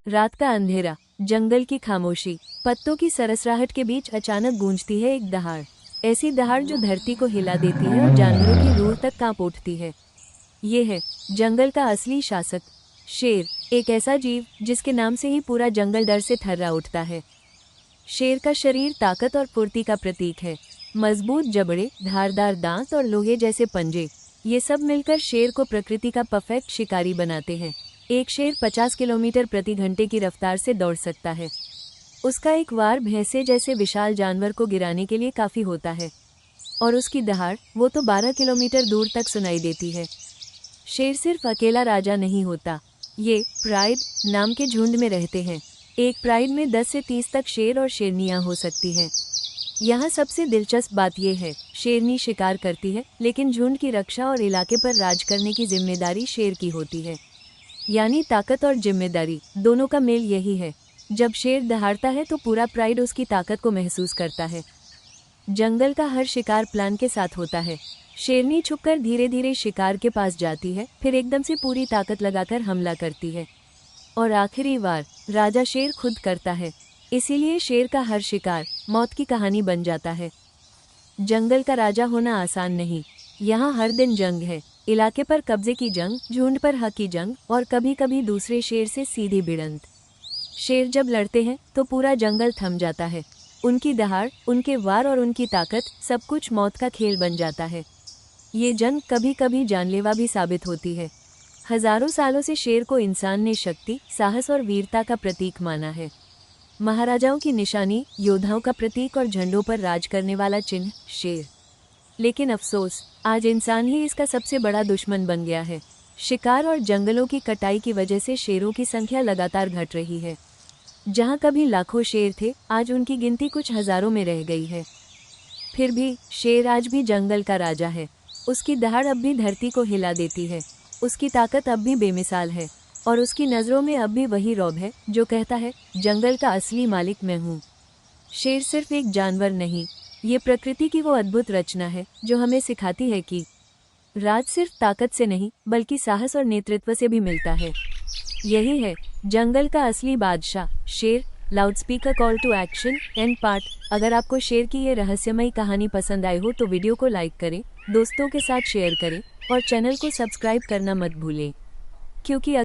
रात का अंधेरा, जंगल की खामोशी, पत्तों की सरसराहट के बीच अचानक गूंजती है एक दहाड़। ऐसी दहाड़ जो धरती को हिला देती है और जानवरों की रूह तक कांप उठती है। ये है जंगल का असली शासक, शेर। एक ऐसा जीव जिसके नाम से ही पूरा जंगल डर से थर्रा उठता है। शेर का शरीर ताकत और फुर्ती का प्रतीक है। मजबूत जबड़े, धारदार दांत और लोहे जैसे पंजे, ये सब मिलकर शेर को प्रकृति का परफेक्ट शिकारी बनाते हैं। एक शेर 50 किलोमीटर प्रति घंटे की रफ्तार से दौड़ सकता है। उसका एक वार भैंसे जैसे विशाल जानवर को गिराने के लिए काफी होता है। और उसकी दहाड़, वो तो 12 किलोमीटर दूर तक सुनाई देती है। शेर सिर्फ अकेला राजा नहीं होता, ये प्राइड नाम के झुंड में रहते हैं। एक प्राइड में 10 से 30 तक शेर और शेरनियां हो सकती हैं। यहाँ सबसे दिलचस्प बात यह है, शेरनी शिकार करती है, लेकिन झुंड की रक्षा और इलाके पर राज करने की जिम्मेदारी शेर की होती है। यानी ताकत और जिम्मेदारी दोनों का मेल यही है। जब शेर दहाड़ता है तो पूरा प्राइड उसकी ताकत को महसूस करता है। जंगल का हर शिकार प्लान के साथ होता है। शेरनी छुपकर धीरे धीरे शिकार के पास जाती है, फिर एकदम से पूरी ताकत लगाकर हमला करती है। और आखिरी वार राजा शेर खुद करता है। इसीलिए शेर का हर शिकार मौत की कहानी बन जाता है। जंगल का राजा होना आसान नहीं। यहाँ हर दिन जंग है, इलाके पर कब्जे की जंग, झुंड पर हक की जंग और कभी कभी दूसरे शेर से सीधी भिड़ंत। शेर जब लड़ते हैं तो पूरा जंगल थम जाता है। उनकी दहाड़, उनके वार और उनकी ताकत, सब कुछ मौत का खेल बन जाता है। ये जंग कभी कभी जानलेवा भी साबित होती है। हजारों सालों से शेर को इंसान ने शक्ति, साहस और वीरता का प्रतीक माना है। महाराजाओं की निशानी, योद्धाओं का प्रतीक और झंडों पर राज करने वाला चिन्ह शेर। लेकिन अफसोस, आज इंसान ही इसका सबसे बड़ा दुश्मन बन गया है। शिकार और जंगलों की कटाई की वजह से शेरों की संख्या लगातार घट रही है। जहां कभी लाखों शेर थे, आज उनकी गिनती कुछ हजारों में रह गई है। फिर भी शेर आज भी जंगल का राजा है। उसकी दहाड़ अब भी धरती को हिला देती है। उसकी ताकत अब भी बेमिसाल है और उसकी नज़रों में अब भी वही रौब है जो कहता है, जंगल का असली मालिक मैं हूँ। शेर सिर्फ एक जानवर नहीं, ये प्रकृति की वो अद्भुत रचना है जो हमें सिखाती है कि राज सिर्फ ताकत से नहीं, बल्कि साहस और नेतृत्व से भी मिलता है। यही है जंगल का असली बादशाह, शेर। Loudspeaker call to action end part. अगर आपको शेर की ये रहस्यमयी कहानी पसंद आई हो तो वीडियो को लाइक करें, दोस्तों के साथ शेयर करें और चैनल को सब्सक्राइब करना मत भूलें, क्योंकि